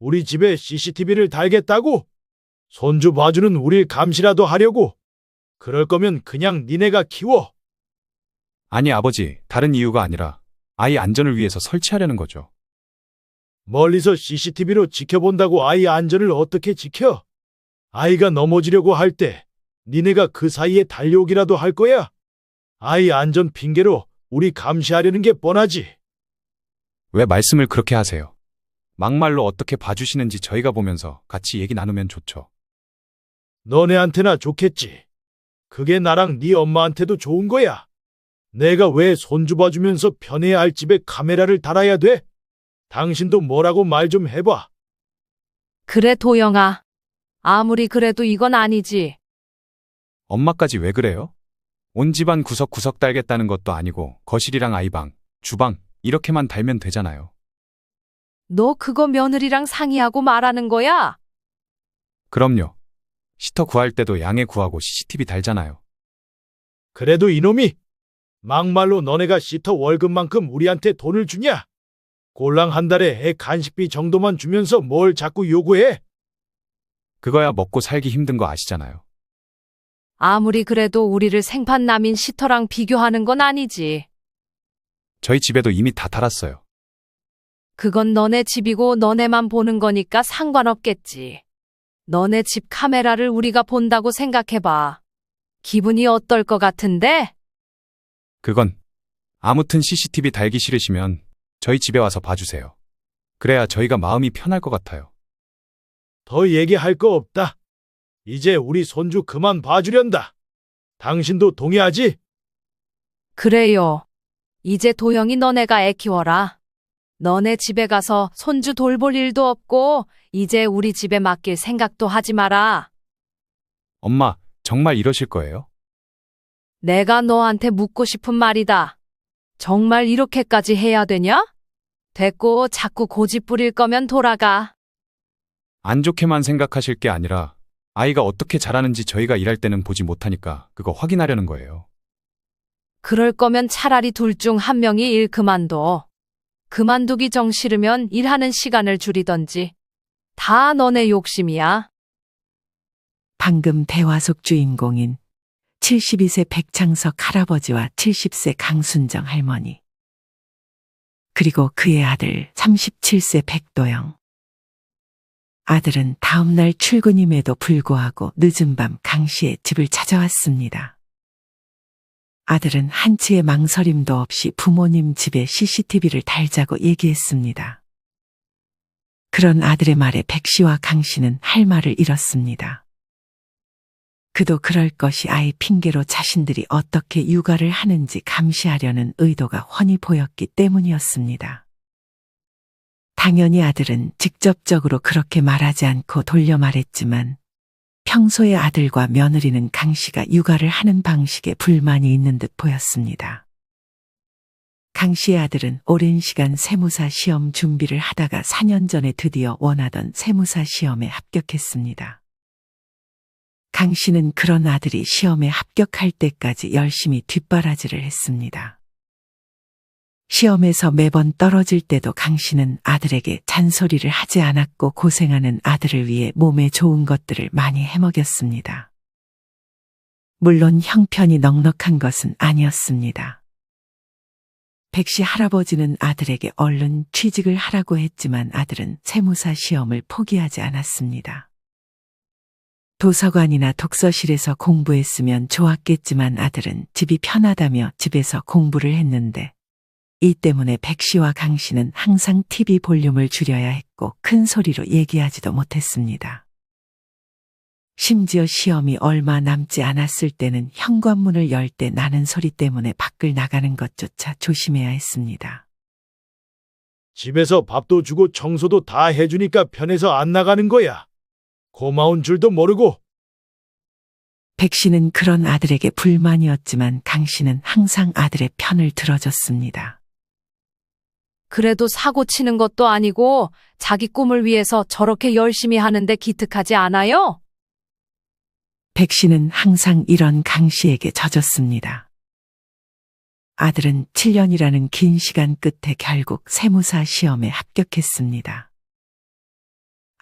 우리 집에 CCTV를 달겠다고? 손주 봐주는 우릴 감시라도 하려고? 그럴 거면 그냥 니네가 키워. 아니, 아버지, 다른 이유가 아니라 아이 안전을 위해서 설치하려는 거죠. 멀리서 CCTV로 지켜본다고 아이 안전을 어떻게 지켜? 아이가 넘어지려고 할 때 니네가 그 사이에 달려오기라도 할 거야? 아이 안전 핑계로 우리 감시하려는 게 뻔하지. 왜 말씀을 그렇게 하세요? 막말로 어떻게 봐주시는지 저희가 보면서 같이 얘기 나누면 좋죠. 너네한테나 좋겠지. 그게 나랑 네 엄마한테도 좋은 거야. 내가 왜 손주 봐주면서 편해야 할 집에 카메라를 달아야 돼? 당신도 뭐라고 말 좀 해봐. 그래, 도영아. 아무리 그래도 이건 아니지. 엄마까지 왜 그래요? 온 집안 구석구석 달겠다는 것도 아니고 거실이랑 아이방, 주방 이렇게만 달면 되잖아요. 너 그거 며느리랑 상의하고 말하는 거야? 그럼요. 시터 구할 때도 양해 구하고 CCTV 달잖아요. 그래도 이놈이 막말로 너네가 시터 월급만큼 우리한테 돈을 주냐? 꼴랑 한 달에 애 간식비 정도만 주면서 뭘 자꾸 요구해? 그거야 먹고 살기 힘든 거 아시잖아요. 아무리 그래도 우리를 생판남인 시터랑 비교하는 건 아니지. 저희 집에도 이미 다 달았어요. 그건 너네 집이고 너네만 보는 거니까 상관없겠지. 너네 집 카메라를 우리가 본다고 생각해봐. 기분이 어떨 것 같은데? 그건 아무튼 CCTV 달기 싫으시면 저희 집에 와서 봐주세요. 그래야 저희가 마음이 편할 것 같아요. 더 얘기할 거 없다. 이제 우리 손주 그만 봐주련다. 당신도 동의하지? 그래요. 이제 도영이 너네가 애 키워라. 너네 집에 가서 손주 돌볼 일도 없고 이제 우리 집에 맡길 생각도 하지 마라. 엄마, 정말 이러실 거예요? 내가 너한테 묻고 싶은 말이다. 정말 이렇게까지 해야 되냐? 됐고 자꾸 고집 부릴 거면 돌아가. 안 좋게만 생각하실 게 아니라 아이가 어떻게 자라는지 저희가 일할 때는 보지 못하니까 그거 확인하려는 거예요. 그럴 거면 차라리 둘 중 한 명이 일 그만둬. 그만두기 정 싫으면 일하는 시간을 줄이던지. 다 너네 욕심이야. 방금 대화 속 주인공인 72세 백창석 할아버지와 70세 강순정 할머니. 그리고 그의 아들 37세 백도영. 아들은 다음날 출근임에도 불구하고 늦은 밤 강 씨의 집을 찾아왔습니다. 아들은 한치의 망설임도 없이 부모님 집에 CCTV를 달자고 얘기했습니다. 그런 아들의 말에 백 씨와 강 씨는 할 말을 잃었습니다. 그도 그럴 것이 아이 핑계로 자신들이 어떻게 육아를 하는지 감시하려는 의도가 훤히 보였기 때문이었습니다. 당연히 아들은 직접적으로 그렇게 말하지 않고 돌려 말했지만 평소에 아들과 며느리는 강 씨가 육아를 하는 방식에 불만이 있는 듯 보였습니다. 강 씨의 아들은 오랜 시간 세무사 시험 준비를 하다가 4년 전에 드디어 원하던 세무사 시험에 합격했습니다. 강 씨는 그런 아들이 시험에 합격할 때까지 열심히 뒷바라지를 했습니다. 시험에서 매번 떨어질 때도 강 씨는 아들에게 잔소리를 하지 않았고 고생하는 아들을 위해 몸에 좋은 것들을 많이 해먹였습니다. 물론 형편이 넉넉한 것은 아니었습니다. 백 씨 할아버지는 아들에게 얼른 취직을 하라고 했지만 아들은 세무사 시험을 포기하지 않았습니다. 도서관이나 독서실에서 공부했으면 좋았겠지만 아들은 집이 편하다며 집에서 공부를 했는데 이 때문에 백 씨와 강 씨는 항상 TV 볼륨을 줄여야 했고 큰 소리로 얘기하지도 못했습니다. 심지어 시험이 얼마 남지 않았을 때는 현관문을 열 때 나는 소리 때문에 밖을 나가는 것조차 조심해야 했습니다. 집에서 밥도 주고 청소도 다 해주니까 편해서 안 나가는 거야. 고마운 줄도 모르고. 백 씨는 그런 아들에게 불만이었지만 강 씨는 항상 아들의 편을 들어줬습니다. 그래도 사고 치는 것도 아니고 자기 꿈을 위해서 저렇게 열심히 하는데 기특하지 않아요? 백 씨는 항상 이런 강 씨에게 져줬습니다. 아들은 7년이라는 긴 시간 끝에 결국 세무사 시험에 합격했습니다.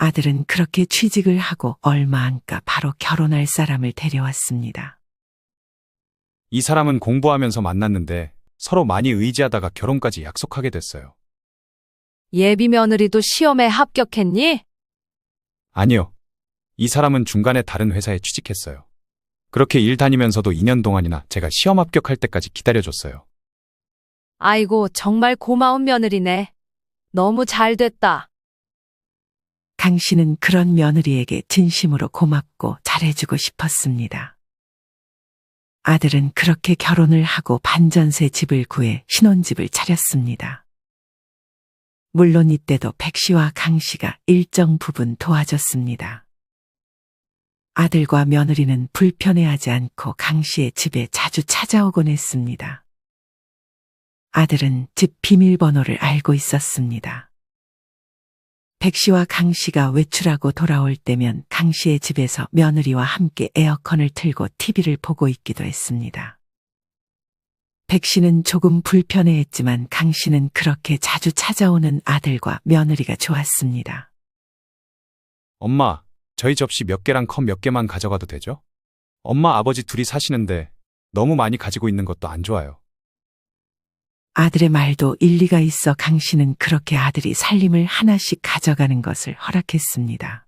아들은 그렇게 취직을 하고 얼마 안 가 바로 결혼할 사람을 데려왔습니다. 이 사람은 공부하면서 만났는데 서로 많이 의지하다가 결혼까지 약속하게 됐어요. 예비 며느리도 시험에 합격했니? 아니요. 이 사람은 중간에 다른 회사에 취직했어요. 그렇게 일 다니면서도 2년 동안이나 제가 시험 합격할 때까지 기다려줬어요. 아이고, 정말 고마운 며느리네. 너무 잘 됐다. 강 씨는 그런 며느리에게 진심으로 고맙고 잘해주고 싶었습니다. 아들은 그렇게 결혼을 하고 반전세 집을 구해 신혼집을 차렸습니다. 물론 이때도 백 씨와 강 씨가 일정 부분 도와줬습니다. 아들과 며느리는 불편해하지 않고 강 씨의 집에 자주 찾아오곤 했습니다. 아들은 집 비밀번호를 알고 있었습니다. 백 씨와 강 씨가 외출하고 돌아올 때면 강 씨의 집에서 며느리와 함께 에어컨을 틀고 TV를 보고 있기도 했습니다. 백 씨는 조금 불편해했지만 강 씨는 그렇게 자주 찾아오는 아들과 며느리가 좋았습니다. 엄마, 저희 접시 몇 개랑 컵 몇 개만 가져가도 되죠? 엄마, 아버지 둘이 사시는데 너무 많이 가지고 있는 것도 안 좋아요. 아들의 말도 일리가 있어 강 씨는 그렇게 아들이 살림을 하나씩 가져가는 것을 허락했습니다.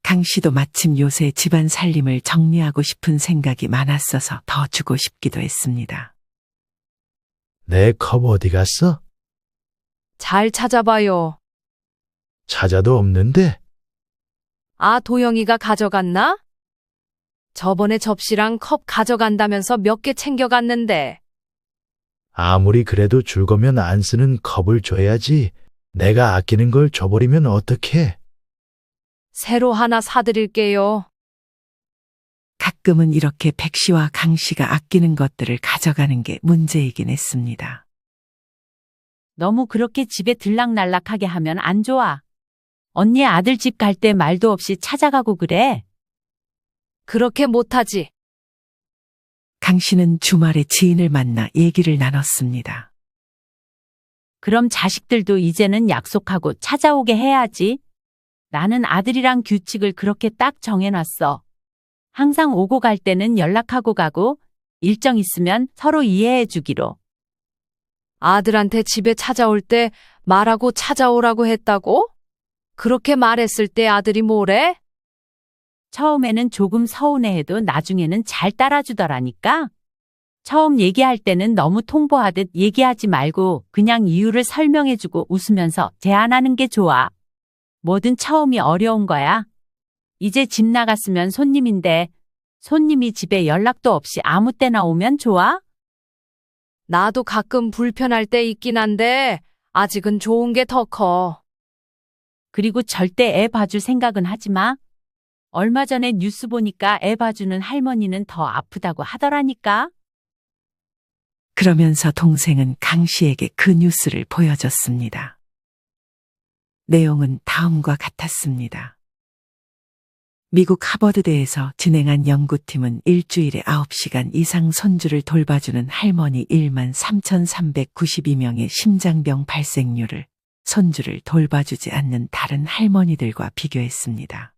강 씨도 마침 요새 집안 살림을 정리하고 싶은 생각이 많았어서 더 주고 싶기도 했습니다. 내 컵 어디 갔어? 잘 찾아봐요. 찾아도 없는데? 아, 도영이가 가져갔나? 저번에 접시랑 컵 가져간다면서 몇 개 챙겨갔는데. 아무리 그래도 줄 거면 안 쓰는 컵을 줘야지. 내가 아끼는 걸 줘버리면 어떡해? 새로 하나 사드릴게요. 가끔은 이렇게 백 씨와 강 씨가 아끼는 것들을 가져가는 게 문제이긴 했습니다. 너무 그렇게 집에 들락날락하게 하면 안 좋아. 언니 아들 집 갈 때 말도 없이 찾아가고 그래. 그렇게 못하지. 강 씨는 주말에 지인을 만나 얘기를 나눴습니다. 그럼 자식들도 이제는 약속하고 찾아오게 해야지. 나는 아들이랑 규칙을 그렇게 딱 정해놨어. 항상 오고 갈 때는 연락하고 가고 일정 있으면 서로 이해해 주기로. 아들한테 집에 찾아올 때 말하고 찾아오라고 했다고? 그렇게 말했을 때 아들이 뭐래? 처음에는 조금 서운해해도 나중에는 잘 따라주더라니까. 처음 얘기할 때는 너무 통보하듯 얘기하지 말고 그냥 이유를 설명해주고 웃으면서 제안하는 게 좋아. 뭐든 처음이 어려운 거야. 이제 집 나갔으면 손님인데 손님이 집에 연락도 없이 아무 때나 오면 좋아? 나도 가끔 불편할 때 있긴 한데 아직은 좋은 게 더 커. 그리고 절대 애 봐줄 생각은 하지 마. 얼마 전에 뉴스 보니까 애 봐주는 할머니는 더 아프다고 하더라니까. 그러면서 동생은 강 씨에게 그 뉴스를 보여줬습니다. 내용은 다음과 같았습니다. 미국 하버드대에서 진행한 연구팀은 일주일에 9시간 이상 손주를 돌봐주는 할머니 13,392명의 심장병 발생률을 손주를 돌봐주지 않는 다른 할머니들과 비교했습니다.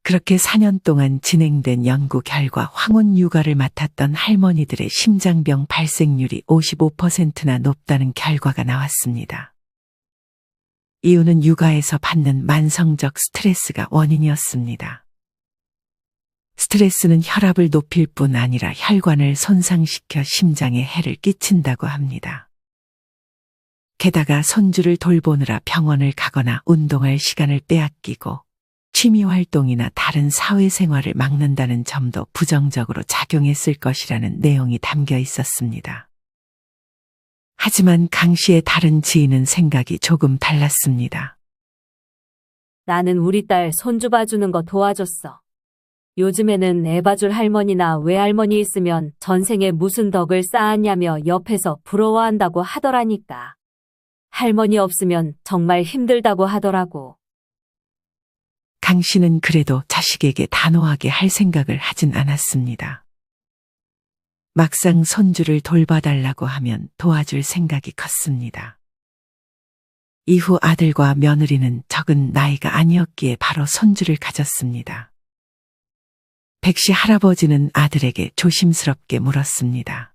그렇게 4년 동안 진행된 연구 결과 황혼 육아를 맡았던 할머니들의 심장병 발생률이 55%나 높다는 결과가 나왔습니다. 이유는 육아에서 받는 만성적 스트레스가 원인이었습니다. 스트레스는 혈압을 높일 뿐 아니라 혈관을 손상시켜 심장에 해를 끼친다고 합니다. 게다가 손주를 돌보느라 병원을 가거나 운동할 시간을 빼앗기고 취미활동이나 다른 사회생활을 막는다는 점도 부정적으로 작용했을 것이라는 내용이 담겨 있었습니다. 하지만 강 씨의 다른 지인은 생각이 조금 달랐습니다. 나는 우리 딸 손주 봐주는 거 도와줬어. 요즘에는 애 봐줄 할머니나 외할머니 있으면 전생에 무슨 덕을 쌓았냐며 옆에서 부러워한다고 하더라니까. 할머니 없으면 정말 힘들다고 하더라고. 강 씨는 그래도 자식에게 단호하게 할 생각을 하진 않았습니다. 막상 손주를 돌봐달라고 하면 도와줄 생각이 컸습니다. 이후 아들과 며느리는 적은 나이가 아니었기에 바로 손주를 가졌습니다. 백씨 할아버지는 아들에게 조심스럽게 물었습니다.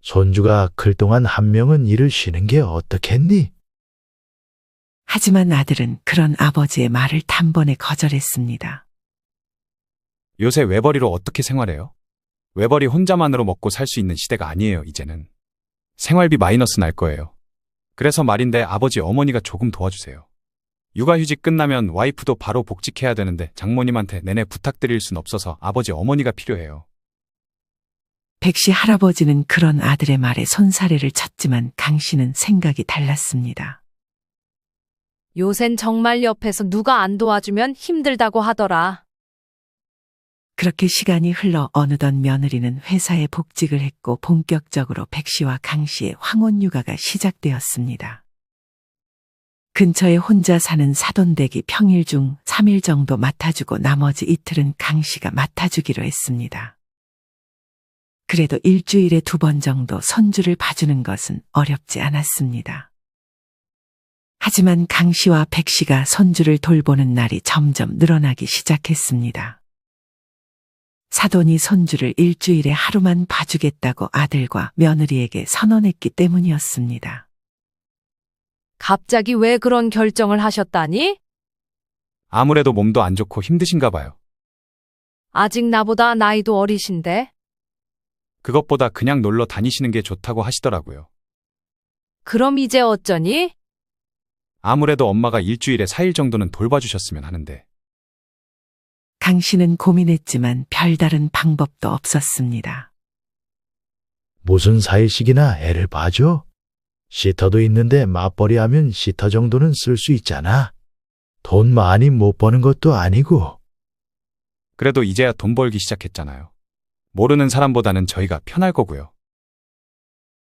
손주가 클 동안 한 명은 일을 쉬는 게 어떻겠니? 하지만 아들은 그런 아버지의 말을 단번에 거절했습니다. 요새 외벌이로 어떻게 생활해요? 외벌이 혼자만으로 먹고 살 수 있는 시대가 아니에요, 이제는. 생활비 마이너스 날 거예요. 그래서 말인데 아버지 어머니가 조금 도와주세요. 육아휴직 끝나면 와이프도 바로 복직해야 되는데 장모님한테 내내 부탁드릴 순 없어서 아버지 어머니가 필요해요. 백씨 할아버지는 그런 아들의 말에 손사래를 쳤지만 강 씨는 생각이 달랐습니다. 요샌 정말 옆에서 누가 안 도와주면 힘들다고 하더라. 그렇게 시간이 흘러 어느덧 며느리는 회사에 복직을 했고 본격적으로 백씨와 강씨의 황혼 육아가 시작되었습니다. 근처에 혼자 사는 사돈댁이 평일 중 3일 정도 맡아주고 나머지 이틀은 강씨가 맡아주기로 했습니다. 그래도 일주일에 2번 정도 손주를 봐주는 것은 어렵지 않았습니다. 하지만 강씨와 백씨가 손주를 돌보는 날이 점점 늘어나기 시작했습니다. 사돈이 손주를 일주일에 하루만 봐주겠다고 아들과 며느리에게 선언했기 때문이었습니다. 갑자기 왜 그런 결정을 하셨다니? 아무래도 몸도 안 좋고 힘드신가 봐요. 아직 나보다 나이도 어리신데? 그것보다 그냥 놀러 다니시는 게 좋다고 하시더라고요. 그럼 이제 어쩌니? 아무래도 엄마가 일주일에 4일 정도는 돌봐주셨으면 하는데. 강 씨는 고민했지만 별다른 방법도 없었습니다. 무슨 사일씩이나 애를 봐줘? 시터도 있는데 맞벌이 하면 시터 정도는 쓸 수 있잖아. 돈 많이 못 버는 것도 아니고. 그래도 이제야 돈 벌기 시작했잖아요. 모르는 사람보다는 저희가 편할 거고요.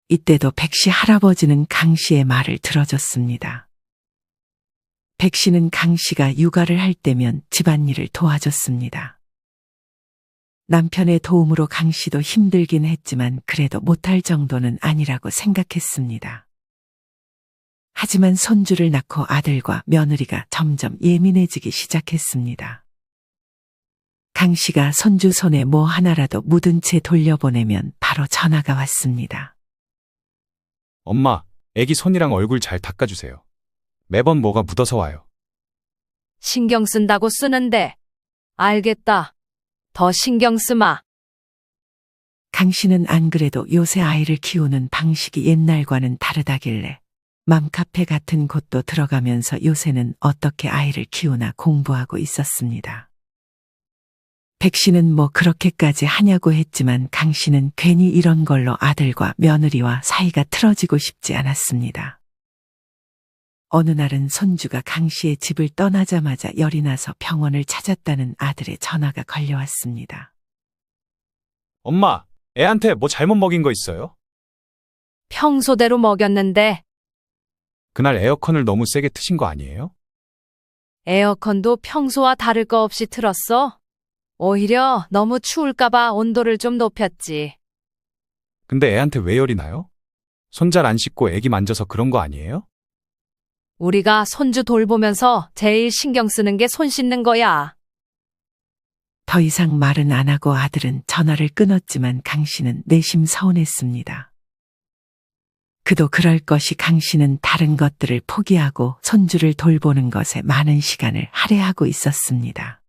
이때도 백씨 할아버지는 강 씨의 말을 들어줬습니다. 백 씨는 강 씨가 육아를 할 때면 집안일을 도와줬습니다. 남편의 도움으로 강 씨도 힘들긴 했지만 그래도 못할 정도는 아니라고 생각했습니다. 하지만 손주를 낳고 아들과 며느리가 점점 예민해지기 시작했습니다. 강 씨가 손주 손에 뭐 하나라도 묻은 채 돌려보내면 바로 전화가 왔습니다. 엄마, 애기 손이랑 얼굴 잘 닦아주세요. 매번 뭐가 묻어서 와요. 신경 쓴다고 쓰는데. 알겠다. 더 신경 쓰마. 강 씨는 안 그래도 요새 아이를 키우는 방식이 옛날과는 다르다길래 맘카페 같은 곳도 들어가면서 요새는 어떻게 아이를 키우나 공부하고 있었습니다. 백 씨는 뭐 그렇게까지 하냐고 했지만 강 씨는 괜히 이런 걸로 아들과 며느리와 사이가 틀어지고 싶지 않았습니다. 어느 날은 손주가 강 씨의 집을 떠나자마자 열이 나서 병원을 찾았다는 아들의 전화가 걸려왔습니다. 엄마, 애한테 뭐 잘못 먹인 거 있어요? 평소대로 먹였는데 그날 에어컨을 너무 세게 트신 거 아니에요? 에어컨도 평소와 다를 거 없이 틀었어. 오히려 너무 추울까봐 온도를 좀 높였지. 근데 애한테 왜 열이 나요? 손 잘 안 씻고 애기 만져서 그런 거 아니에요? 우리가 손주 돌보면서 제일 신경 쓰는 게 손 씻는 거야. 더 이상 말은 안 하고 아들은 전화를 끊었지만 강 씨는 내심 서운했습니다. 그도 그럴 것이 강 씨는 다른 것들을 포기하고 손주를 돌보는 것에 많은 시간을 할애하고 있었습니다.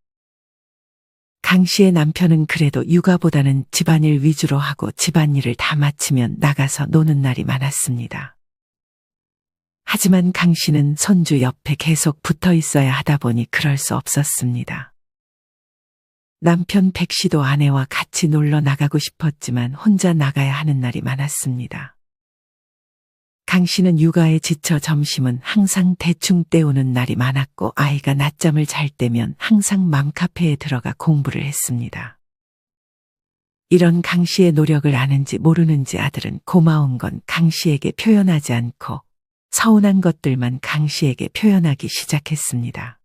강 씨의 남편은 그래도 육아보다는 집안일 위주로 하고 집안일을 다 마치면 나가서 노는 날이 많았습니다. 하지만 강 씨는 손주 옆에 계속 붙어 있어야 하다 보니 그럴 수 없었습니다. 남편 백 씨도 아내와 같이 놀러 나가고 싶었지만 혼자 나가야 하는 날이 많았습니다. 강 씨는 육아에 지쳐 점심은 항상 대충 때우는 날이 많았고 아이가 낮잠을 잘 때면 항상 맘카페에 들어가 공부를 했습니다. 이런 강 씨의 노력을 아는지 모르는지 아들은 고마운 건 강 씨에게 표현하지 않고 서운한 것들만 강 씨에게 표현하기 시작했습니다.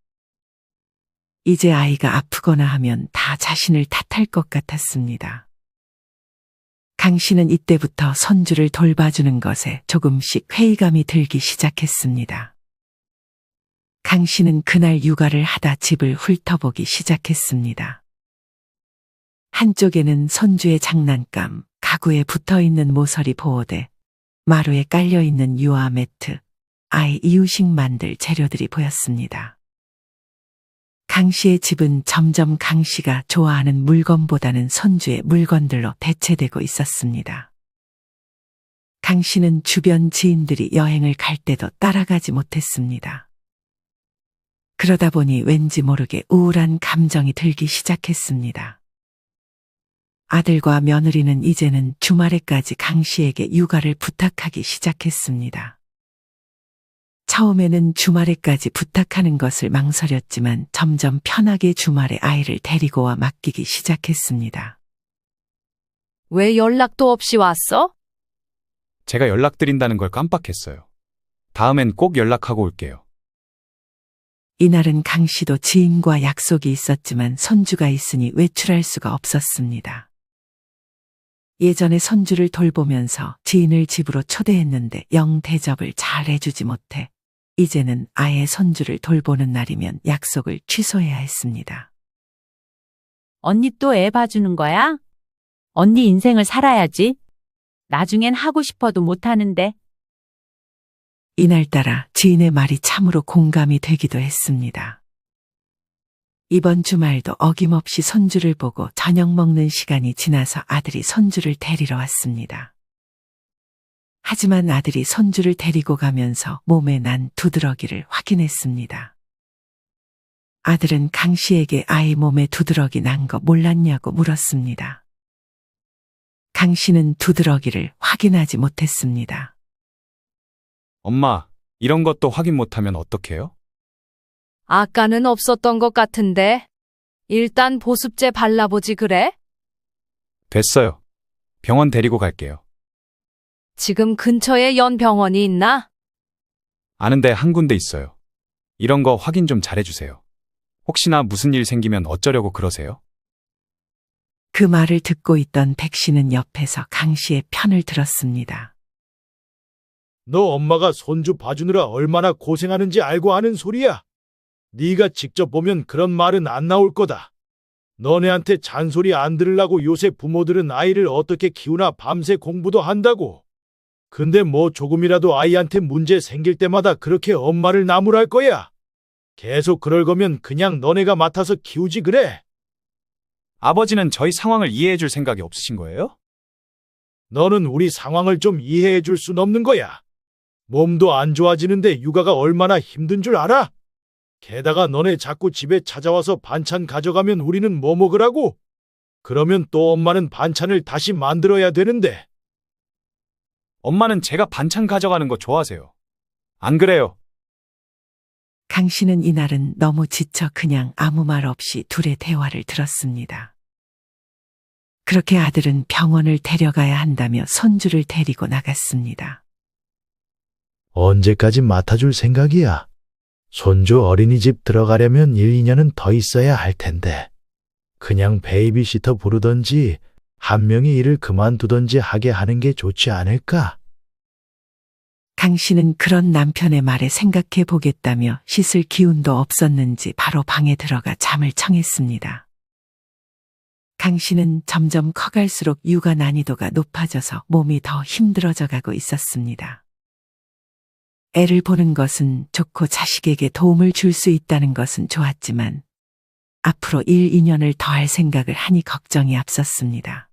이제 아이가 아프거나 하면 다 자신을 탓할 것 같았습니다. 강 씨는 이때부터 손주를 돌봐주는 것에 조금씩 회의감이 들기 시작했습니다. 강 씨는 그날 육아를 하다 집을 훑어보기 시작했습니다. 한쪽에는 손주의 장난감, 가구에 붙어있는 모서리 보호대, 마루에 깔려있는 유아 매트, 아이 이유식 만들 재료들이 보였습니다. 강 씨의 집은 점점 강 씨가 좋아하는 물건보다는 손주의 물건들로 대체되고 있었습니다. 강 씨는 주변 지인들이 여행을 갈 때도 따라가지 못했습니다. 그러다 보니 왠지 모르게 우울한 감정이 들기 시작했습니다. 아들과 며느리는 이제는 주말에까지 강 씨에게 육아를 부탁하기 시작했습니다. 처음에는 주말에까지 부탁하는 것을 망설였지만 점점 편하게 주말에 아이를 데리고 와 맡기기 시작했습니다. 왜 연락도 없이 왔어? 제가 연락드린다는 걸 깜빡했어요. 다음엔 꼭 연락하고 올게요. 이날은 강 씨도 지인과 약속이 있었지만 손주가 있으니 외출할 수가 없었습니다. 예전에 손주를 돌보면서 지인을 집으로 초대했는데 영 대접을 잘 해주지 못해 이제는 아예 손주를 돌보는 날이면 약속을 취소해야 했습니다. 언니 또 애 봐주는 거야? 언니 인생을 살아야지. 나중엔 하고 싶어도 못하는데. 이날따라 지인의 말이 참으로 공감이 되기도 했습니다. 이번 주말도 어김없이 손주를 보고 저녁 먹는 시간이 지나서 아들이 손주를 데리러 왔습니다. 하지만 아들이 손주를 데리고 가면서 몸에 난 두드러기를 확인했습니다. 아들은 강 씨에게 아이 몸에 두드러기 난 거 몰랐냐고 물었습니다. 강 씨는 두드러기를 확인하지 못했습니다. 엄마, 이런 것도 확인 못하면 어떡해요? 아까는 없었던 것 같은데. 일단 보습제 발라보지 그래? 됐어요. 병원 데리고 갈게요. 지금 근처에 연병원이 있나? 아는데 한 군데 있어요. 이런 거 확인 좀 잘해주세요. 혹시나 무슨 일 생기면 어쩌려고 그러세요? 그 말을 듣고 있던 백 씨는 옆에서 강 씨의 편을 들었습니다. 너 엄마가 손주 봐주느라 얼마나 고생하는지 알고 하는 소리야. 네가 직접 보면 그런 말은 안 나올 거다. 너네한테 잔소리 안 들으려고 요새 부모들은 아이를 어떻게 키우나 밤새 공부도 한다고. 근데 뭐 조금이라도 아이한테 문제 생길 때마다 그렇게 엄마를 나무랄 거야. 계속 그럴 거면 그냥 너네가 맡아서 키우지 그래. 아버지는 저희 상황을 이해해 줄 생각이 없으신 거예요? 너는 우리 상황을 좀 이해해 줄 순 없는 거야. 몸도 안 좋아지는데 육아가 얼마나 힘든 줄 알아? 게다가 너네 자꾸 집에 찾아와서 반찬 가져가면 우리는 뭐 먹으라고? 그러면 또 엄마는 반찬을 다시 만들어야 되는데. 엄마는 제가 반찬 가져가는 거 좋아하세요. 안 그래요? 강 씨는 이날은 너무 지쳐 그냥 아무 말 없이 둘의 대화를 들었습니다. 그렇게 아들은 병원을 데려가야 한다며 손주를 데리고 나갔습니다. 언제까지 맡아줄 생각이야? 손주 어린이집 들어가려면 1, 2년은 더 있어야 할 텐데. 그냥 베이비시터 부르던지 한 명이 일을 그만두던지 하게 하는 게 좋지 않을까? 강 씨는 그런 남편의 말에 생각해 보겠다며 씻을 기운도 없었는지 바로 방에 들어가 잠을 청했습니다. 강 씨는 점점 커갈수록 육아 난이도가 높아져서 몸이 더 힘들어져 가고 있었습니다. 애를 보는 것은 좋고 자식에게 도움을 줄 수 있다는 것은 좋았지만 앞으로 1, 2년을 더 할 생각을 하니 걱정이 앞섰습니다.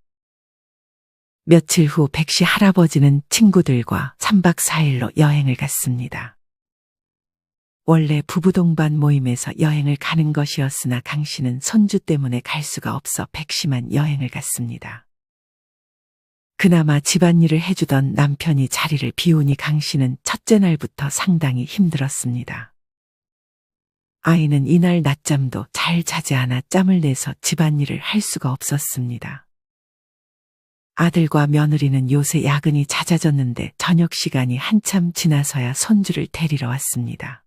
며칠 후 백씨 할아버지는 친구들과 3박 4일로 여행을 갔습니다. 원래 부부 동반 모임에서 여행을 가는 것이었으나 강 씨는 손주 때문에 갈 수가 없어 백씨만 여행을 갔습니다. 그나마 집안일을 해주던 남편이 자리를 비우니 강 씨는 첫째 날부터 상당히 힘들었습니다. 아이는 이날 낮잠도 잘 자지 않아 짬을 내서 집안일을 할 수가 없었습니다. 아들과 며느리는 요새 야근이 잦아졌는데 저녁 시간이 한참 지나서야 손주를 데리러 왔습니다.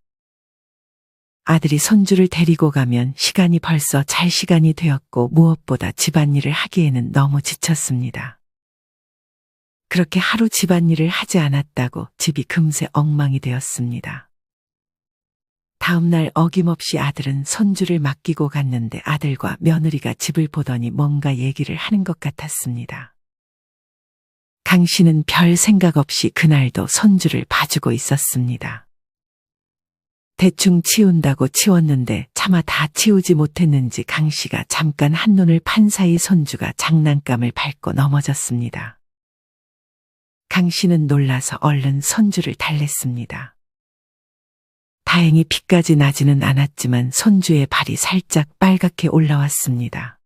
아들이 손주를 데리고 가면 시간이 벌써 잘 시간이 되었고 무엇보다 집안일을 하기에는 너무 지쳤습니다. 그렇게 하루 집안일을 하지 않았다고 집이 금세 엉망이 되었습니다. 다음 날 어김없이 아들은 손주를 맡기고 갔는데 아들과 며느리가 집을 보더니 뭔가 얘기를 하는 것 같았습니다. 강 씨는 별 생각 없이 그날도 손주를 봐주고 있었습니다. 대충 치운다고 치웠는데 차마 다 치우지 못했는지 강 씨가 잠깐 한눈을 판 사이 손주가 장난감을 밟고 넘어졌습니다. 강 씨는 놀라서 얼른 손주를 달랬습니다. 다행히 피까지 나지는 않았지만 손주의 발이 살짝 빨갛게 올라왔습니다.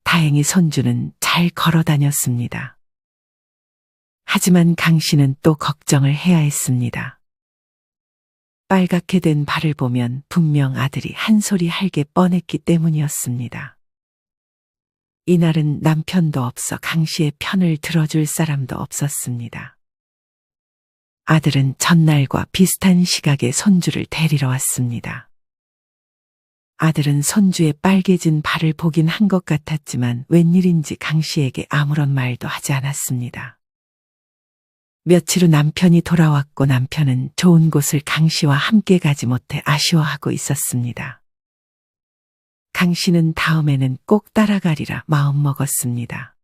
다행히 손주는 잘 걸어 다녔습니다. 하지만 강 씨는 또 걱정을 해야 했습니다. 빨갛게 된 발을 보면 분명 아들이 한 소리 할 게 뻔했기 때문이었습니다. 이날은 남편도 없어 강 씨의 편을 들어줄 사람도 없었습니다. 아들은 전날과 비슷한 시각에 손주를 데리러 왔습니다. 아들은 손주의 빨개진 발을 보긴 한 것 같았지만 웬일인지 강 씨에게 아무런 말도 하지 않았습니다. 며칠 후 남편이 돌아왔고 남편은 좋은 곳을 강 씨와 함께 가지 못해 아쉬워하고 있었습니다. 강 씨는 다음에는 꼭 따라가리라 마음먹었습니다.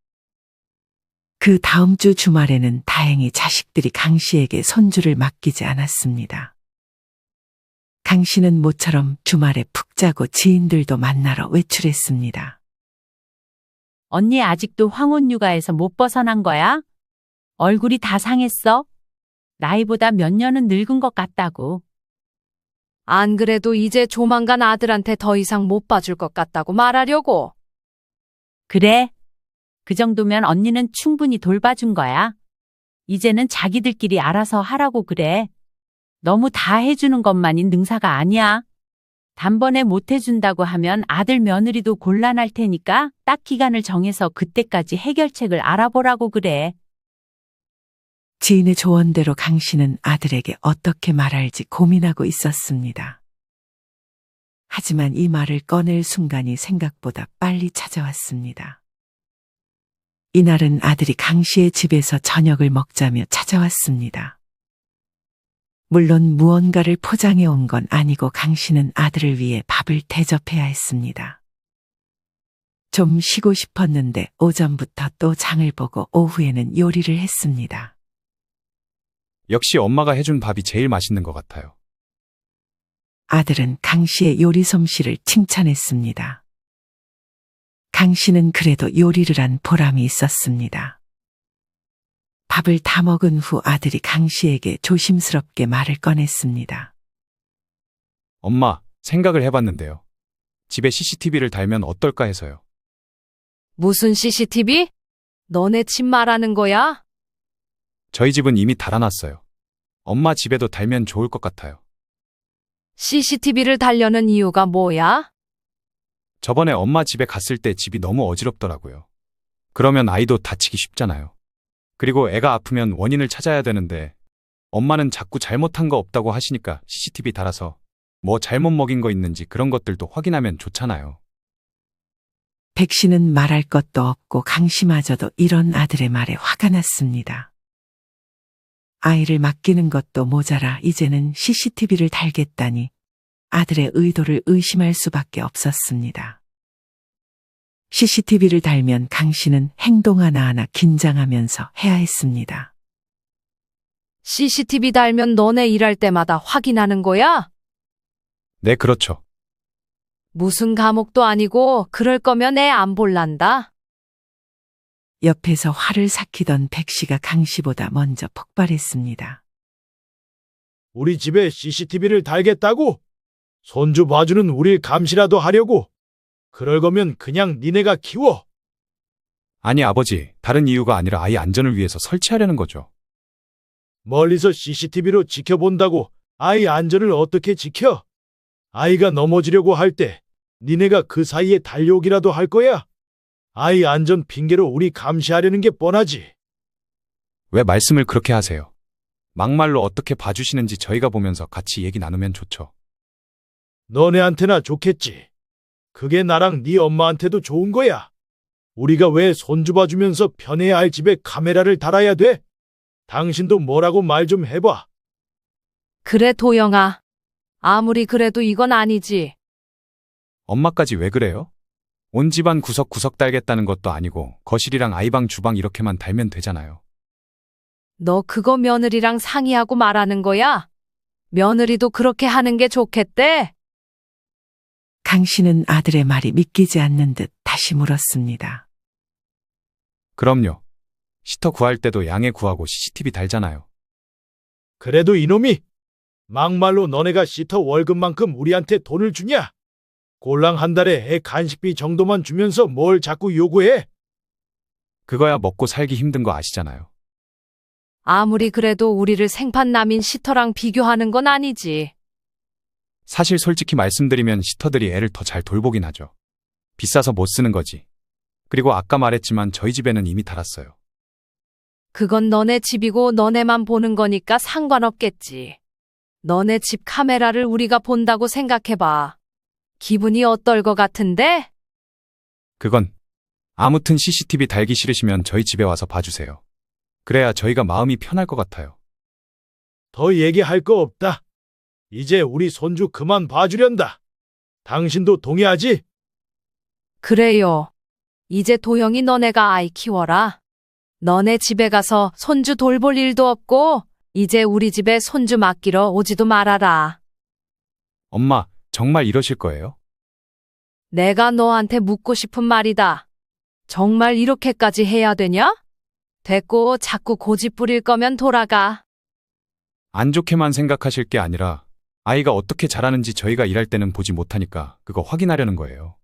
그 다음 주 주말에는 다행히 자식들이 강 씨에게 손주를 맡기지 않았습니다. 강 씨는 모처럼 주말에 푹 자고 지인들도 만나러 외출했습니다. 언니 아직도 황혼 육아에서 못 벗어난 거야? 얼굴이 다 상했어? 나이보다 몇 년은 늙은 것 같다고. 안 그래도 이제 조만간 아들한테 더 이상 못 봐줄 것 같다고 말하려고. 그래? 그 정도면 언니는 충분히 돌봐준 거야. 이제는 자기들끼리 알아서 하라고 그래. 너무 다 해주는 것만이 능사가 아니야. 단번에 못 해준다고 하면 아들 며느리도 곤란할 테니까 딱 기간을 정해서 그때까지 해결책을 알아보라고 그래. 지인의 조언대로 강 씨는 아들에게 어떻게 말할지 고민하고 있었습니다. 하지만 이 말을 꺼낼 순간이 생각보다 빨리 찾아왔습니다. 이날은 아들이 강 씨의 집에서 저녁을 먹자며 찾아왔습니다. 물론 무언가를 포장해 온 건 아니고 강 씨는 아들을 위해 밥을 대접해야 했습니다. 좀 쉬고 싶었는데 오전부터 또 장을 보고 오후에는 요리를 했습니다. 역시 엄마가 해준 밥이 제일 맛있는 것 같아요. 아들은 강 씨의 요리 솜씨를 칭찬했습니다. 강 씨는 그래도 요리를 한 보람이 있었습니다. 밥을 다 먹은 후 아들이 강 씨에게 조심스럽게 말을 꺼냈습니다. 엄마, 생각을 해봤는데요. 집에 CCTV를 달면 어떨까 해서요. 무슨 CCTV? 너네 집 말하는 거야? 저희 집은 이미 달아놨어요. 엄마 집에도 달면 좋을 것 같아요. CCTV를 달려는 이유가 뭐야? 저번에 엄마 집에 갔을 때 집이 너무 어지럽더라고요. 그러면 아이도 다치기 쉽잖아요. 그리고 애가 아프면 원인을 찾아야 되는데 엄마는 자꾸 잘못한 거 없다고 하시니까 CCTV 달아서 뭐 잘못 먹인 거 있는지 그런 것들도 확인하면 좋잖아요. 백 씨는 말할 것도 없고 강 씨마저도 이런 아들의 말에 화가 났습니다. 아이를 맡기는 것도 모자라 이제는 CCTV를 달겠다니 아들의 의도를 의심할 수밖에 없었습니다. CCTV를 달면 강 씨는 행동 하나하나 긴장하면서 해야 했습니다. CCTV 달면 너네 일할 때마다 확인하는 거야? 네, 그렇죠. 무슨 감옥도 아니고 그럴 거면 애 안 볼란다. 옆에서 화를 삭히던 백 씨가 강 씨보다 먼저 폭발했습니다. 우리 집에 CCTV를 달겠다고? 손주 봐주는 우릴 감시라도 하려고? 그럴 거면 그냥 니네가 키워. 아니, 아버지, 다른 이유가 아니라 아이 안전을 위해서 설치하려는 거죠. 멀리서 CCTV로 지켜본다고 아이 안전을 어떻게 지켜? 아이가 넘어지려고 할 때 니네가 그 사이에 달려오기라도 할 거야? 아이 안전 핑계로 우리 감시하려는 게 뻔하지. 왜 말씀을 그렇게 하세요? 막말로 어떻게 봐주시는지 저희가 보면서 같이 얘기 나누면 좋죠. 너네한테나 좋겠지. 그게 나랑 네 엄마한테도 좋은 거야. 우리가 왜 손주 봐주면서 편해야 할 집에 카메라를 달아야 돼? 당신도 뭐라고 말 좀 해봐. 그래, 도영아. 아무리 그래도 이건 아니지. 엄마까지 왜 그래요? 온 집안 구석구석 달겠다는 것도 아니고 거실이랑 아이방 주방 이렇게만 달면 되잖아요. 너 그거 며느리랑 상의하고 말하는 거야? 며느리도 그렇게 하는 게 좋겠대? 강 씨는 아들의 말이 믿기지 않는 듯 다시 물었습니다. 그럼요. 시터 구할 때도 양해 구하고 CCTV 달잖아요. 그래도 이놈이 막말로 너네가 시터 월급만큼 우리한테 돈을 주냐? 꼴랑 한 달에 애 간식비 정도만 주면서 뭘 자꾸 요구해? 그거야 먹고 살기 힘든 거 아시잖아요. 아무리 그래도 우리를 생판남인 시터랑 비교하는 건 아니지. 사실 솔직히 말씀드리면 시터들이 애를 더 잘 돌보긴 하죠. 비싸서 못 쓰는 거지. 그리고 아까 말했지만 저희 집에는 이미 달았어요. 그건 너네 집이고 너네만 보는 거니까 상관없겠지. 너네 집 카메라를 우리가 본다고 생각해봐. 기분이 어떨 것 같은데? 그건 아무튼 CCTV 달기 싫으시면 저희 집에 와서 봐주세요. 그래야 저희가 마음이 편할 것 같아요. 더 얘기할 거 없다. 이제 우리 손주 그만 봐주련다. 당신도 동의하지? 그래요. 이제 도영이 너네가 아이 키워라. 너네 집에 가서 손주 돌볼 일도 없고 이제 우리 집에 손주 맡기러 오지도 말아라. 엄마, 정말 이러실 거예요? 내가 너한테 묻고 싶은 말이다. 정말 이렇게까지 해야 되냐? 됐고 자꾸 고집 부릴 거면 돌아가. 안 좋게만 생각하실 게 아니라 아이가 어떻게 자라는지 저희가 일할 때는 보지 못하니까 그거 확인하려는 거예요.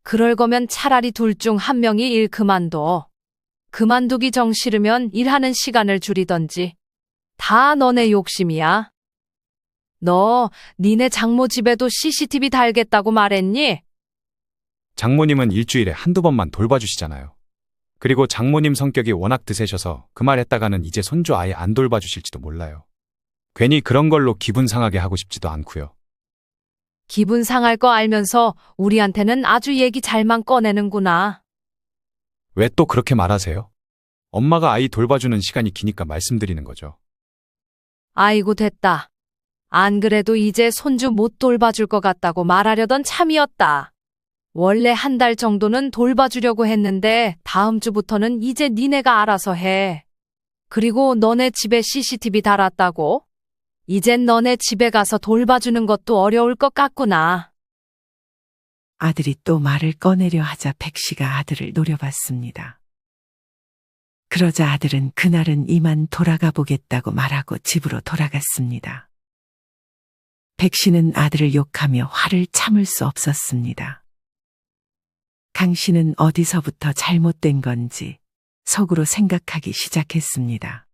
그럴 거면 차라리 둘 중 한 명이 일 그만둬. 그만두기 정 싫으면 일하는 시간을 줄이던지. 다 너네 욕심이야. 너 니네 장모 집에도 CCTV 달겠다고 말했니? 장모님은 일주일에 한두 번만 돌봐주시잖아요. 그리고 장모님 성격이 워낙 드세셔서 그 말 했다가는 이제 손주 아예 안 돌봐주실지도 몰라요. 괜히 그런 걸로 기분 상하게 하고 싶지도 않고요. 기분 상할 거 알면서 우리한테는 아주 얘기 잘만 꺼내는구나. 왜 또 그렇게 말하세요? 엄마가 아이 돌봐주는 시간이 기니까 말씀드리는 거죠. 아이고 됐다. 안 그래도 이제 손주 못 돌봐줄 것 같다고 말하려던 참이었다. 원래 한 달 정도는 돌봐주려고 했는데 다음 주부터는 이제 니네가 알아서 해. 그리고 너네 집에 CCTV 달았다고? 이젠 너네 집에 가서 돌봐주는 것도 어려울 것 같구나. 아들이 또 말을 꺼내려 하자 백 씨가 아들을 노려봤습니다. 그러자 아들은 그날은 이만 돌아가 보겠다고 말하고 집으로 돌아갔습니다. 백 씨는 아들을 욕하며 화를 참을 수 없었습니다. 강 씨는 어디서부터 잘못된 건지 속으로 생각하기 시작했습니다.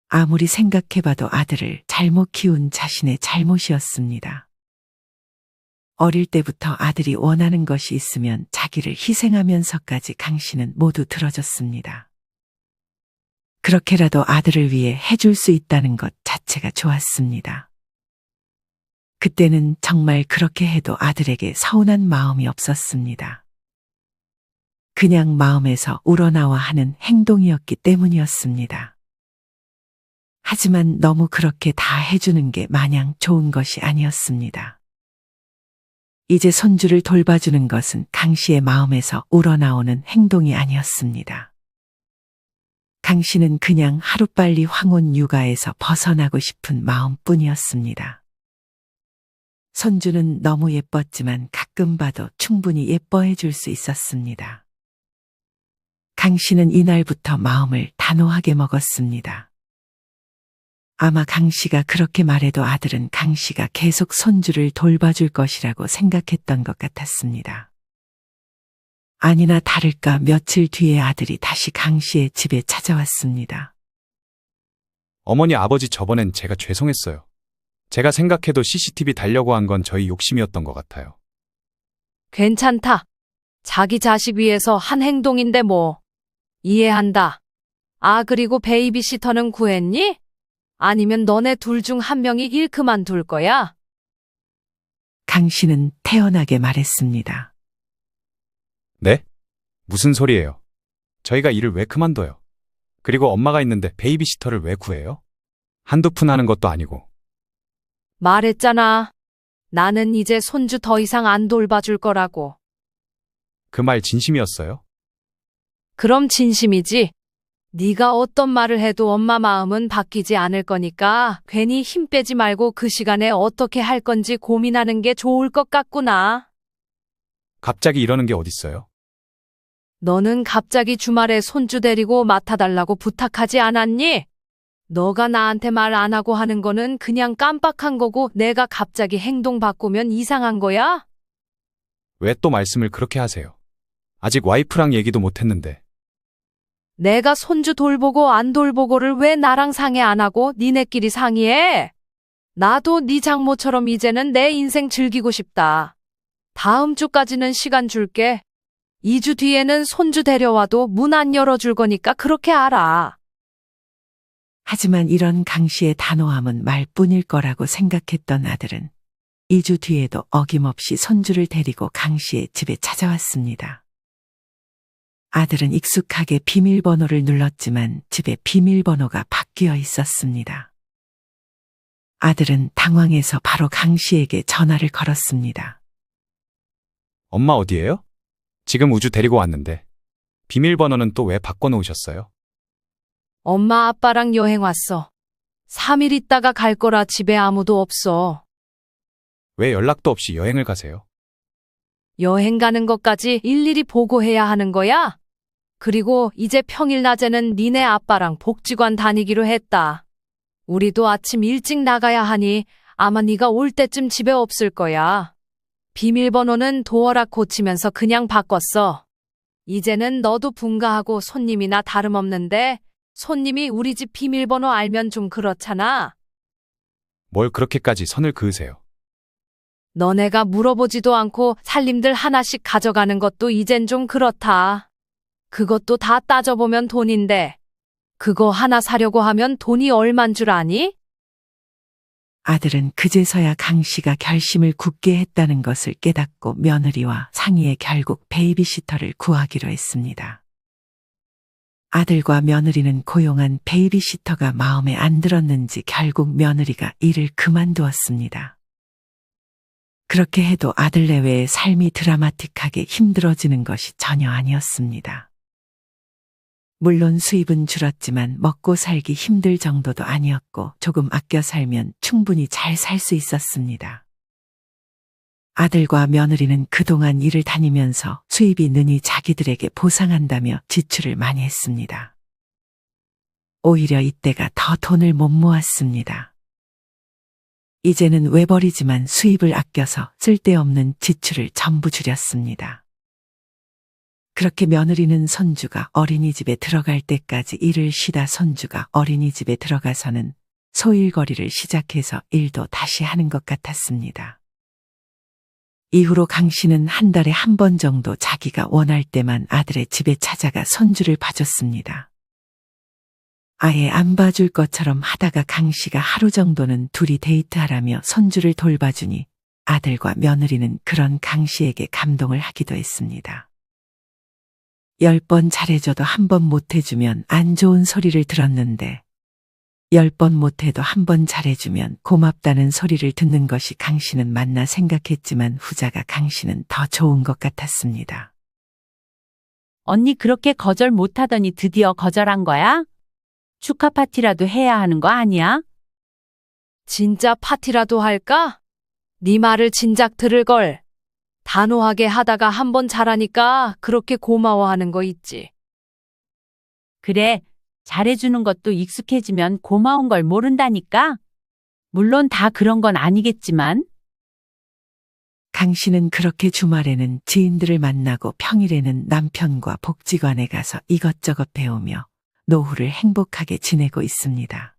아무리 생각해봐도 아들을 잘못 키운 자신의 잘못이었습니다. 어릴 때부터 아들이 원하는 것이 있으면 자기를 희생하면서까지 강 씨는 모두 들어줬습니다. 그렇게라도 아들을 위해 해줄 수 있다는 것 자체가 좋았습니다. 그때는 정말 그렇게 해도 아들에게 서운한 마음이 없었습니다. 그냥 마음에서 우러나와 하는 행동이었기 때문이었습니다. 하지만 너무 그렇게 다 해주는 게 마냥 좋은 것이 아니었습니다. 이제 손주를 돌봐주는 것은 강 씨의 마음에서 우러나오는 행동이 아니었습니다. 강 씨는 그냥 하루빨리 황혼 육아에서 벗어나고 싶은 마음뿐이었습니다. 손주는 너무 예뻤지만 가끔 봐도 충분히 예뻐해 줄 수 있었습니다. 강 씨는 이날부터 마음을 단호하게 먹었습니다. 아마 강 씨가 그렇게 말해도 아들은 강 씨가 계속 손주를 돌봐줄 것이라고 생각했던 것 같았습니다. 아니나 다를까 며칠 뒤에 아들이 다시 강 씨의 집에 찾아왔습니다. 어머니 아버지 저번엔 제가 죄송했어요. 제가 생각해도 CCTV 달려고 한 건 저희 욕심이었던 것 같아요. 괜찮다. 자기 자식 위해서 한 행동인데 뭐. 이해한다. 아, 그리고 베이비시터는 구했니? 아니면 너네 둘 중 한 명이 일 그만둘 거야? 강 씨는 태연하게 말했습니다. 네? 무슨 소리예요? 저희가 일을 왜 그만둬요? 그리고 엄마가 있는데 베이비시터를 왜 구해요? 한두 푼 하는 것도 아니고. 말했잖아. 나는 이제 손주 더 이상 안 돌봐줄 거라고. 그 말 진심이었어요? 그럼 진심이지. 네가 어떤 말을 해도 엄마 마음은 바뀌지 않을 거니까 괜히 힘 빼지 말고 그 시간에 어떻게 할 건지 고민하는 게 좋을 것 같구나. 갑자기 이러는 게 어딨어요? 너는 갑자기 주말에 손주 데리고 맡아달라고 부탁하지 않았니? 너가 나한테 말 안 하고 하는 거는 그냥 깜빡한 거고 내가 갑자기 행동 바꾸면 이상한 거야? 왜 또 말씀을 그렇게 하세요? 아직 와이프랑 얘기도 못 했는데. 내가 손주 돌보고 안 돌보고를 왜 나랑 상의 안 하고 니네끼리 상의해? 나도 네 장모처럼 이제는 내 인생 즐기고 싶다. 다음 주까지는 시간 줄게. 2주 뒤에는 손주 데려와도 문 안 열어줄 거니까 그렇게 알아. 하지만 이런 강 씨의 단호함은 말뿐일 거라고 생각했던 아들은 2주 뒤에도 어김없이 손주를 데리고 강 씨의 집에 찾아왔습니다. 아들은 익숙하게 비밀번호를 눌렀지만 집에 비밀번호가 바뀌어 있었습니다. 아들은 당황해서 바로 강 씨에게 전화를 걸었습니다. 엄마 어디예요? 지금 우주 데리고 왔는데. 비밀번호는 또 왜 바꿔놓으셨어요? 엄마 아빠랑 여행 왔어. 3일 있다가 갈 거라 집에 아무도 없어. 왜 연락도 없이 여행을 가세요? 여행 가는 것까지 일일이 보고해야 하는 거야? 그리고 이제 평일 낮에는 니네 아빠랑 복지관 다니기로 했다. 우리도 아침 일찍 나가야 하니 아마 네가 올 때쯤 집에 없을 거야. 비밀번호는 도어락 고치면서 그냥 바꿨어. 이제는 너도 분가하고 손님이나 다름없는데 손님이 우리 집 비밀번호 알면 좀 그렇잖아. 뭘 그렇게까지 선을 그으세요? 너네가 물어보지도 않고 살림들 하나씩 가져가는 것도 이젠 좀 그렇다. 그것도 다 따져보면 돈인데 그거 하나 사려고 하면 돈이 얼만 줄 아니? 아들은 그제서야 강 씨가 결심을 굳게 했다는 것을 깨닫고 며느리와 상의해 결국 베이비시터를 구하기로 했습니다. 아들과 며느리는 고용한 베이비시터가 마음에 안 들었는지 결국 며느리가 일을 그만두었습니다. 그렇게 해도 아들 내외의 삶이 드라마틱하게 힘들어지는 것이 전혀 아니었습니다. 물론 수입은 줄었지만 먹고 살기 힘들 정도도 아니었고 조금 아껴 살면 충분히 잘 살 수 있었습니다. 아들과 며느리는 그동안 일을 다니면서 수입이 느니 자기들에게 보상한다며 지출을 많이 했습니다. 오히려 이때가 더 돈을 못 모았습니다. 이제는 외벌이지만 수입을 아껴서 쓸데없는 지출을 전부 줄였습니다. 그렇게 며느리는 손주가 어린이집에 들어갈 때까지 일을 쉬다 손주가 어린이집에 들어가서는 소일거리를 시작해서 일도 다시 하는 것 같았습니다. 이후로 강 씨는 한 달에 한 번 정도 자기가 원할 때만 아들의 집에 찾아가 손주를 봐줬습니다. 아예 안 봐줄 것처럼 하다가 강 씨가 하루 정도는 둘이 데이트하라며 손주를 돌봐주니 아들과 며느리는 그런 강 씨에게 감동을 하기도 했습니다. 10번 잘해줘도 한 번 못해주면 안 좋은 소리를 들었는데 10번 못해도 한 번 잘해주면 고맙다는 소리를 듣는 것이 강 씨는 맞나 생각했지만 후자가 강 씨는 더 좋은 것 같았습니다. 언니 그렇게 거절 못하더니 드디어 거절한 거야? 축하 파티라도 해야 하는 거 아니야? 진짜 파티라도 할까? 네 말을 진작 들을걸. 단호하게 하다가 한 번 잘하니까 그렇게 고마워하는 거 있지. 그래, 잘해주는 것도 익숙해지면 고마운 걸 모른다니까? 물론 다 그런 건 아니겠지만. 강 씨는 그렇게 주말에는 지인들을 만나고 평일에는 남편과 복지관에 가서 이것저것 배우며 노후를 행복하게 지내고 있습니다.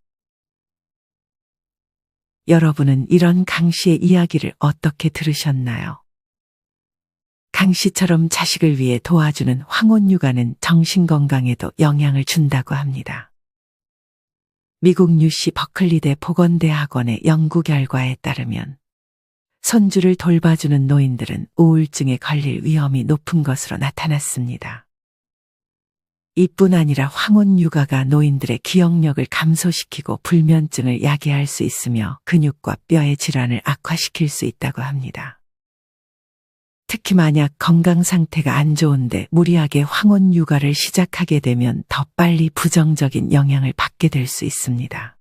여러분은 이런 강 씨의 이야기를 어떻게 들으셨나요? 강 씨처럼 자식을 위해 도와주는 황혼육아는 정신건강에도 영향을 준다고 합니다. 미국 뉴시 버클리대 보건대학원의 연구 결과에 따르면 손주를 돌봐주는 노인들은 우울증에 걸릴 위험이 높은 것으로 나타났습니다. 이뿐 아니라 황혼 육아가 노인들의 기억력을 감소시키고 불면증을 야기할 수 있으며 근육과 뼈의 질환을 악화시킬 수 있다고 합니다. 특히 만약 건강 상태가 안 좋은데 무리하게 황혼 육아를 시작하게 되면 더 빨리 부정적인 영향을 받게 될 수 있습니다.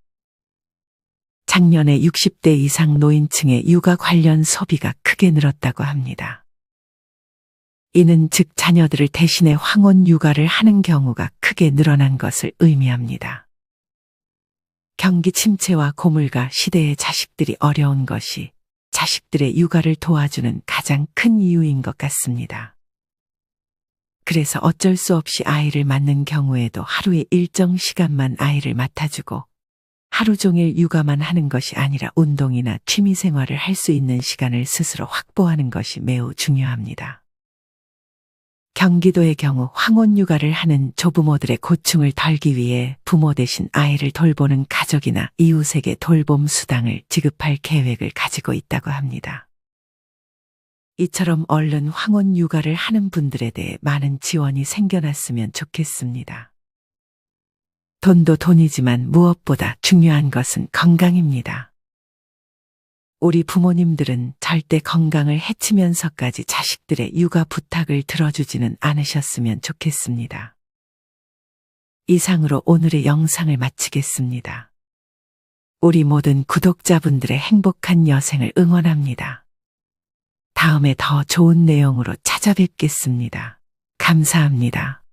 작년에 60대 이상 노인층의 육아 관련 소비가 크게 늘었다고 합니다. 이는 즉 자녀들을 대신해 황혼 육아를 하는 경우가 크게 늘어난 것을 의미합니다. 경기 침체와 고물가 시대의 자식들이 어려운 것이 자식들의 육아를 도와주는 가장 큰 이유인 것 같습니다. 그래서 어쩔 수 없이 아이를 맡는 경우에도 하루에 일정 시간만 아이를 맡아주고 하루 종일 육아만 하는 것이 아니라 운동이나 취미 생활을 할 수 있는 시간을 스스로 확보하는 것이 매우 중요합니다. 경기도의 경우 황혼 육아를 하는 조부모들의 고충을 덜기 위해 부모 대신 아이를 돌보는 가족이나 이웃에게 돌봄 수당을 지급할 계획을 가지고 있다고 합니다. 이처럼 얼른 황혼 육아를 하는 분들에 대해 많은 지원이 생겨났으면 좋겠습니다. 돈도 돈이지만 무엇보다 중요한 것은 건강입니다. 우리 부모님들은 절대 건강을 해치면서까지 자식들의 육아 부탁을 들어주지는 않으셨으면 좋겠습니다. 이상으로 오늘의 영상을 마치겠습니다. 우리 모든 구독자분들의 행복한 여생을 응원합니다. 다음에 더 좋은 내용으로 찾아뵙겠습니다. 감사합니다.